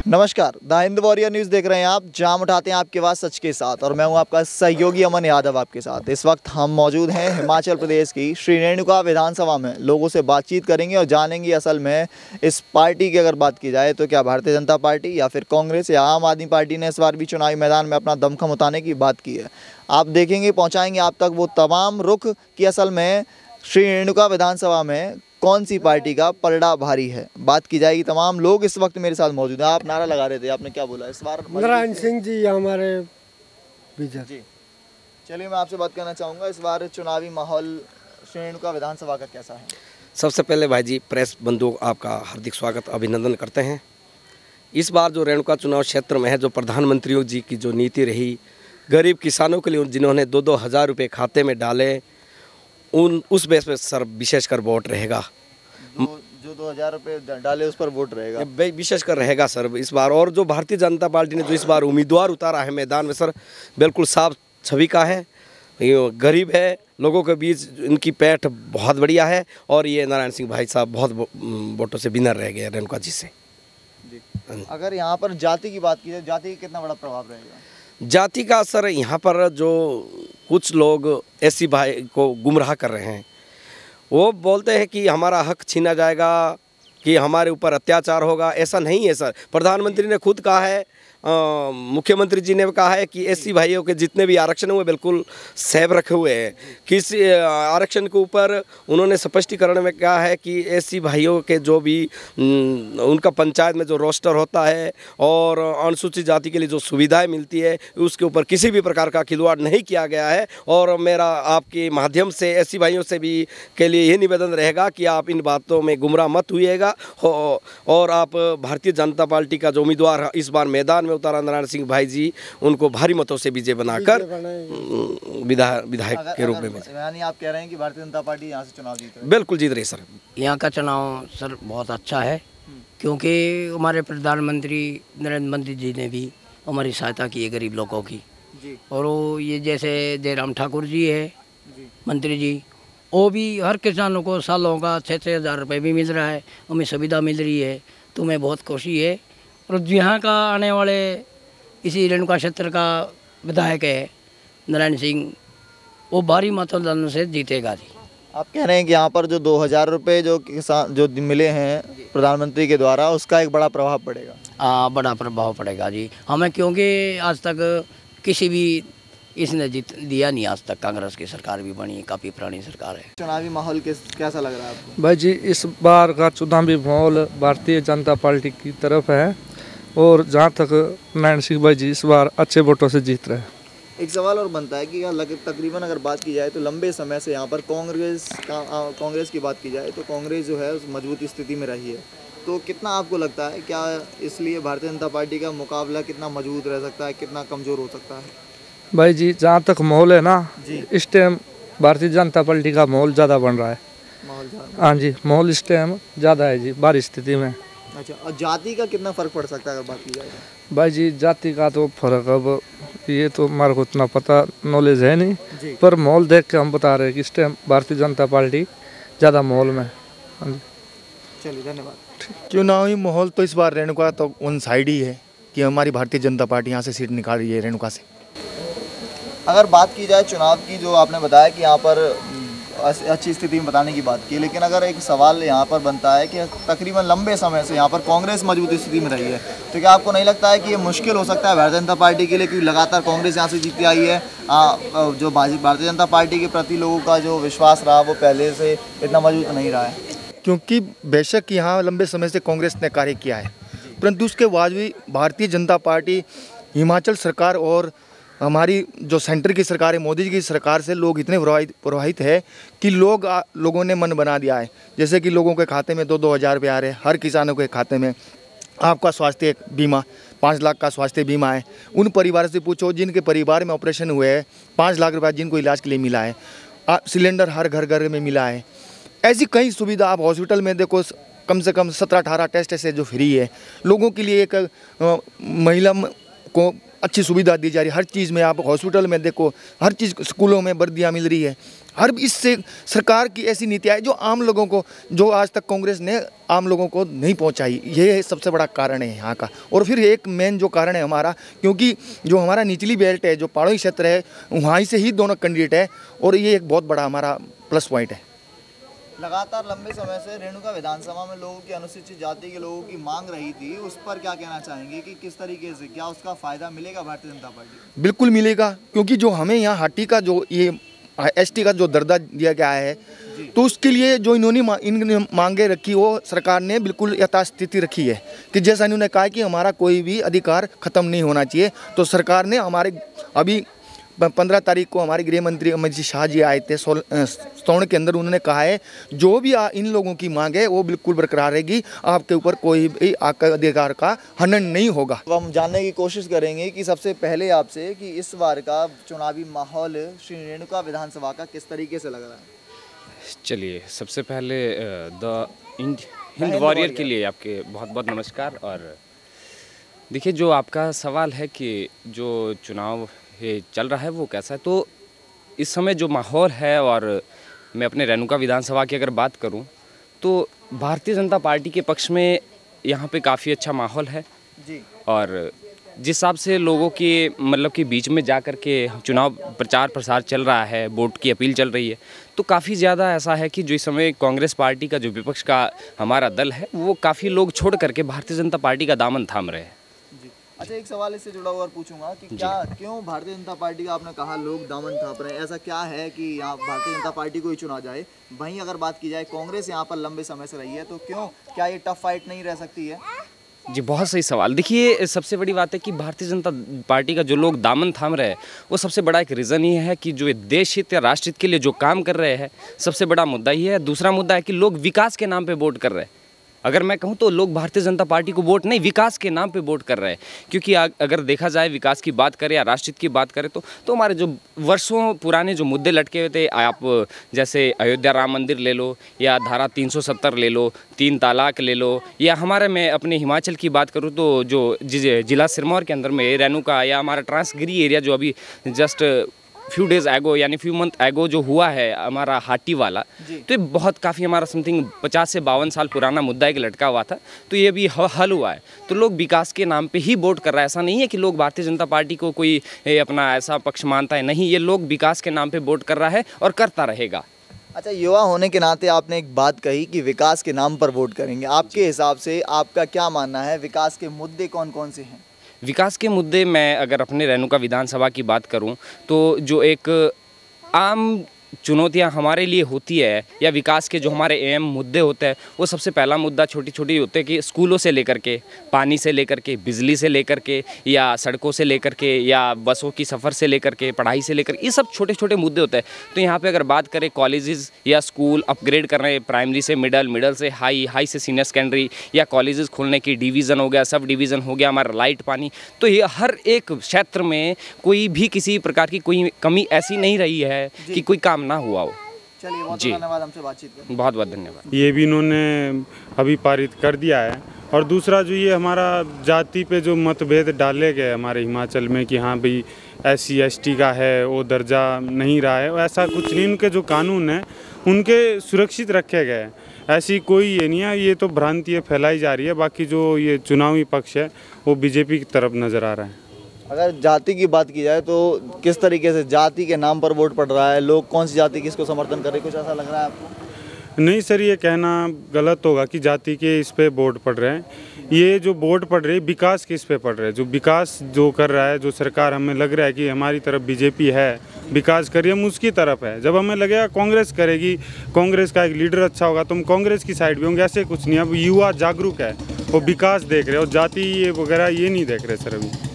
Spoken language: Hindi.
नमस्कार, द हिंद वॉरियर न्यूज़ देख रहे हैं आप, जहां उठाते हैं आपके पास सच के साथ। और मैं हूं आपका सहयोगी अमन यादव आपके साथ। इस वक्त हम मौजूद हैं हिमाचल प्रदेश की श्री रेणुका विधानसभा में। लोगों से बातचीत करेंगे और जानेंगे असल में इस पार्टी की अगर बात की जाए तो क्या भारतीय जनता पार्टी या फिर कांग्रेस या आम आदमी पार्टी ने इस बार भी चुनावी मैदान में अपना दमखम उतारने की बात की है। आप देखेंगे, पहुँचाएँगे आप तक वो तमाम रुख कि असल में श्री रेणुका विधानसभा में कौन सी पार्टी का पलड़ा भारी है, बात की जाएगी। तमाम लोग इस वक्त मेरे साथ मौजूद हैं। आप नारा लगा रहे थे, आपने क्या बोला इस बार? नारायण सिंह जी हमारे विजय जी, चलिए मैं आपसे बात करना चाहूँगा, इस बार चुनावी माहौल श्री रेणुका विधानसभा का कैसा है? सबसे पहले भाई जी, प्रेस बंधु आपका हार्दिक स्वागत अभिनंदन करते हैं। इस बार जो रेणुका चुनाव क्षेत्र में है, जो प्रधानमंत्रियों जी की जो नीति रही, गरीब किसानों के लिए जिन्होंने 2-2 हज़ार रुपये खाते में डाले, उस बेस पे सर विशेषकर वोट रहेगा। जो 2,000 रुपये डाले उस पर वोट रहेगा, विशेषकर रहेगा सर इस बार। और जो भारतीय जनता पार्टी ने जो इस बार उम्मीदवार उतारा है मैदान में सर, बिल्कुल साफ छवि का है। ये गरीब है, लोगों के बीच इनकी पैठ बहुत बढ़िया है। और ये नारायण सिंह भाई साहब बहुत वोटों से विनर रह गए रेणुका जी से। अगर यहाँ पर जाति की बात की जाए, जाति का कितना बड़ा प्रभाव रहेगा? जाति का सर यहाँ पर जो कुछ लोग ऐसी भाई को गुमराह कर रहे हैं, वो बोलते हैं कि हमारा हक छीना जाएगा, कि हमारे ऊपर अत्याचार होगा। ऐसा नहीं है सर। प्रधानमंत्री ने खुद कहा है, मुख्यमंत्री जी ने कहा है कि एससी भाइयों के जितने भी आरक्षण हुए बिल्कुल सेव रखे हुए हैं। किसी आरक्षण के ऊपर उन्होंने स्पष्टीकरण में कहा है कि एससी भाइयों के जो भी उनका पंचायत में जो रोस्टर होता है और अनुसूचित जाति के लिए जो सुविधाएं मिलती है, उसके ऊपर किसी भी प्रकार का खिलवाड़ नहीं किया गया है। और मेरा आपके माध्यम से एससी भाइयों से भी के लिए यही निवेदन रहेगा कि आप इन बातों में गुमराह मत होइएगा और आप भारतीय जनता पार्टी का जो उम्मीदवार इस बार मैदान में उतारा नारायण सिंह भाई जी, उनको भारी मतों से विजय बनाकर विधायक के रूप में। यानी आप कह रहे हैं कि भारतीय जनता पार्टी यहाँ से चुनाव जीत रही है? बिल्कुल जीत रही सर। यहाँ का चुनाव सर बहुत अच्छा है, क्योंकि हमारे प्रधानमंत्री नरेंद्र मोदी जी ने भी हमारी सहायता की है गरीब लोगों की जी। और वो ये जैसे जयराम ठाकुर जी है मंत्री जी, वो भी हर किसानों को सालों का 6-6 हज़ार रुपये भी मिल रहा है, हमें सुविधा मिल रही है। तो मैं बहुत खुशी है। और यहाँ का आने वाले इसी रेणुका क्षेत्र का विधायक है नारायण सिंह, वो भारी मतदान से जीतेगा जी। आप कह रहे हैं कि यहाँ पर जो 2,000 रुपये जो किसान जो मिले हैं प्रधानमंत्री के द्वारा, उसका एक बड़ा प्रभाव पड़ेगा? हाँ, बड़ा प्रभाव पड़ेगा जी हमें, क्योंकि आज तक किसी भी इसने जीत दिया नहीं आज तक। कांग्रेस की सरकार भी बनी, काफ़ी पुरानी सरकार है। चुनावी माहौल कैसा लग रहा है आपको? भाई जी, इस बार का चुनावी माहौल भारतीय जनता पार्टी की तरफ है और जहाँ तक नारायण सिंह भाई जी इस बार अच्छे वोटों से जीत रहे हैं। एक सवाल और बनता है कि तकरीबन अगर बात की जाए तो लंबे समय से यहाँ पर कांग्रेस की बात की जाए तो कांग्रेस जो है उस मजबूत स्थिति में रही है। तो कितना आपको लगता है, क्या इसलिए भारतीय जनता पार्टी का मुकाबला कितना मजबूत रह सकता है, कितना कमज़ोर हो सकता है? भाई जी, जहाँ तक माहौल है ना, इस टाइम भारतीय जनता पार्टी का माहौल ज़्यादा बन रहा है। हाँ जी, माहौल इस टाइम ज़्यादा है जी बाहरी स्थिति में। अच्छा, और जाति का कितना फ़र्क पड़ सकता है अगर बात की जाए तो? भाई जी, जाति का तो फर्क अब ये तो हमारे को इतना पता नॉलेज है नहीं, पर माहौल देख के हम बता रहे हैं कि इस टाइम भारतीय जनता पार्टी ज़्यादा माहौल में। हाँ जी, चलिए धन्यवाद। चुनावी माहौल तो इस बार रेणुका तो वन साइड ही है कि हमारी भारतीय जनता पार्टी यहाँ से सीट निकाल रही है रेणुका से। अगर बात की जाए चुनाव की, जो आपने बताया कि यहाँ पर अच्छी स्थिति में बताने की बात की, लेकिन अगर एक सवाल यहाँ पर बनता है कि तकरीबन लंबे समय से यहाँ पर कांग्रेस मजबूत स्थिति में रही है, तो क्या आपको नहीं लगता है कि ये मुश्किल हो सकता है भारतीय जनता पार्टी के लिए, क्योंकि लगातार कांग्रेस यहाँ से जीतती आई है? जो भारतीय जनता पार्टी के प्रति लोगों का जो विश्वास रहा वो पहले से इतना मजबूत नहीं रहा है। क्योंकि बेशक यहाँ लंबे समय से कांग्रेस ने कार्य किया है, परंतु उसके बाद भी भारतीय जनता पार्टी, हिमाचल सरकार और हमारी जो सेंटर की सरकार है, मोदी जी की सरकार से लोग इतने प्रभावित है कि लोगों ने मन बना दिया है। जैसे कि लोगों के खाते में 2-2 हज़ार रुपये आ रहे हैं, हर किसानों के खाते में। आपका स्वास्थ्य बीमा 5 लाख का स्वास्थ्य बीमा है। उन परिवार से पूछो जिनके परिवार में ऑपरेशन हुए हैं, 5 लाख रुपये जिनको इलाज के लिए मिला है। सिलेंडर हर घर में मिला है। ऐसी कई सुविधा आप हॉस्पिटल में देखो, कम से कम 17-18 टेस्ट ऐसे जो फ्री है लोगों के लिए। एक महिला को अच्छी सुविधा दी जा रही है। हर चीज़ में आप हॉस्पिटल में देखो, हर चीज़, स्कूलों में वर्दियाँ मिल रही है। हर इससे सरकार की ऐसी नीतियाँ है जो आम लोगों को, जो आज तक कांग्रेस ने आम लोगों को नहीं पहुंचाई, ये सबसे बड़ा कारण है यहाँ का। और फिर एक मेन जो कारण है हमारा, क्योंकि जो हमारा निचली बेल्ट है, जो पहाड़ी क्षेत्र है, वहाँ से ही दोनों कैंडिडेट है, और ये एक बहुत बड़ा हमारा प्लस पॉइंट है। लगातार लंबे समय से रेणुका विधानसभा में लोगों की, अनुसूचित जाति के लोगों की मांग रही थी, उस पर क्या कहना चाहेंगे कि किस तरीके से, क्या उसका फायदा मिलेगा भारतीय जनता पार्टी? बिल्कुल मिलेगा, क्योंकि जो हमें यहाँ हाटी का जो ये एसटी का जो दर्जा दिया गया है, तो उसके लिए जो इन्होंने मांगे रखी, वो सरकार ने बिल्कुल यथास्थिति रखी है कि जैसा इन्होंने कहा कि हमारा कोई भी अधिकार खत्म नहीं होना चाहिए। तो सरकार ने हमारे अभी 15 तारीख को हमारे गृह मंत्री अमित शाह जी आए थे सोन के अंदर, उन्होंने कहा है जो भी इन लोगों की मांग है वो बिल्कुल बरकरार रहेगी, आपके ऊपर कोई भी आपका अधिकार का हनन नहीं होगा। अब हम जानने की कोशिश करेंगे कि सबसे पहले आपसे कि इस बार का चुनावी माहौल श्री रेणुका विधानसभा का किस तरीके से लग रहा है? चलिए, सबसे पहले द हिंद वॉरियर के लिए आपके बहुत बहुत नमस्कार। और देखिए, जो आपका सवाल है कि जो चुनाव ये चल रहा है वो कैसा है, तो इस समय जो माहौल है, और मैं अपने रेणुका विधानसभा की अगर बात करूं तो भारतीय जनता पार्टी के पक्ष में यहाँ पे काफ़ी अच्छा माहौल है जी। और जिस हिसाब से लोगों के मतलब कि बीच में जा कर के चुनाव प्रचार प्रसार चल रहा है, वोट की अपील चल रही है, तो काफ़ी ज़्यादा ऐसा है कि जो इस समय कांग्रेस पार्टी का जो विपक्ष का हमारा दल है, वो काफ़ी लोग छोड़ करके भारतीय जनता पार्टी का दामन थाम रहे हैं। अच्छा, एक सवाल इससे जुड़ा हुआ और पूछूंगा कि क्यों भारतीय जनता पार्टी का, आपने कहा लोग दामन थाप रहे हैं, ऐसा क्या है कि यहाँ भारतीय जनता पार्टी को ही चुना जाए? वहीं अगर बात की जाए, कांग्रेस यहाँ पर लंबे समय से रही है, तो क्यों, क्या ये टफ फाइट नहीं रह सकती है? जी, बहुत सही सवाल। देखिए, सबसे बड़ी बात है कि भारतीय जनता पार्टी का जो लोग दामन थाम रहे हैं, वो सबसे बड़ा एक रीज़न ये है कि जो देश हित या राष्ट्र हित के लिए जो काम कर रहे हैं, सबसे बड़ा मुद्दा ये है। दूसरा मुद्दा है कि लोग विकास के नाम पे वोट कर रहे हैं। अगर मैं कहूं तो लोग भारतीय जनता पार्टी को वोट नहीं, विकास के नाम पे वोट कर रहे हैं। क्योंकि अगर देखा जाए, विकास की बात करें या राष्ट्रहित की बात करें, तो हमारे जो वर्षों पुराने जो मुद्दे लटके हुए थे, आप जैसे अयोध्या राम मंदिर ले लो, या धारा 370 ले लो, 3 तलाक ले लो, या हमारे मैं अपने हिमाचल की बात करूँ तो जो जिला सिरमौर के अंदर में रेणुका, या हमारा ट्रांसगिरी एरिया जो अभी जस्ट फ्यू डेज़ एगो यानी फ्यू मंथ एगो जो हुआ है हमारा हाटी वाला, तो ये बहुत काफ़ी हमारा समथिंग 50 से 52 साल पुराना मुद्दा एक लटका हुआ था, तो ये भी हल हुआ है। तो लोग विकास के नाम पे ही वोट कर रहा है। ऐसा नहीं है कि लोग भारतीय जनता पार्टी को कोई अपना ऐसा पक्ष मानता है, नहीं, ये लोग विकास के नाम पे वोट कर रहा है और करता रहेगा। अच्छा, युवा होने के नाते आपने एक बात कही कि विकास के नाम पर वोट करेंगे। आपके हिसाब से आपका क्या मानना है, विकास के मुद्दे कौन कौन से हैं? विकास के मुद्दे, मैं अगर अपने रेणुका विधानसभा की बात करूं तो जो एक आम चुनौतियां हमारे लिए होती है, या विकास के जो हमारे अहम मुद्दे होते हैं, वो सबसे पहला मुद्दा छोटी छोटी होते हैं कि स्कूलों से लेकर के, पानी से लेकर के, बिजली से लेकर के, या सड़कों से लेकर के, या बसों की सफ़र से लेकर के, पढ़ाई से लेकर, ये सब छोटे छोटे मुद्दे होते हैं। तो यहाँ पे अगर बात करें, कॉलेजेस या स्कूल अपग्रेड कर रहे हैं, प्राइमरी से मिडल, मिडल से हाई, हाई से सीनियर सेकेंडरी, या कॉलेजेस खोलने की, डिवीज़न हो गया, सब डिवीज़न हो गया, हमारा लाइट पानी, तो ये हर एक क्षेत्र में कोई भी किसी प्रकार की कोई कमी ऐसी नहीं रही है कि कोई काम ना हुआ हो। चलिए, बहुत धन्यवाद हमसे बातचीत करने। बहुत बहुत धन्यवाद। ये भी इन्होंने अभी पारित कर दिया है। और दूसरा जो ये हमारा जाति पे जो मतभेद डाले गए हमारे हिमाचल में कि हाँ भाई SC ST का है वो दर्जा नहीं रहा है, ऐसा कुछ नहीं। उनके जो कानून हैं उनके सुरक्षित रखे गए, ऐसी कोई ये नहीं है। ये तो भ्रांति फैलाई जा रही है। बाकी जो ये चुनावी पक्ष है वो BJP की तरफ नज़र आ रहा है। अगर जाति की बात की जाए तो किस तरीके से जाति के नाम पर वोट पड़ रहा है, लोग कौन सी जाति किसको समर्थन कर रहे, कुछ ऐसा लग रहा है आपको? नहीं सर, ये कहना गलत होगा कि जाति के इस पे वोट पड़ रहे हैं। ये जो वोट पड़ रही है विकास के इस पे पड़ रहे हैं। जो विकास जो कर रहा है, जो सरकार हमें लग रहा है कि हमारी तरफ BJP है, विकास करिए, हम उसकी तरफ है। जब हमें लगेगा कांग्रेस करेगी, कांग्रेस का एक लीडर अच्छा होगा, तो हम कांग्रेस की साइड भी होंगे। ऐसे कुछ नहीं। अब युवा जागरूक है, वो विकास देख रहे हैं, और जाति ये वगैरह ये नहीं देख रहे सर अभी।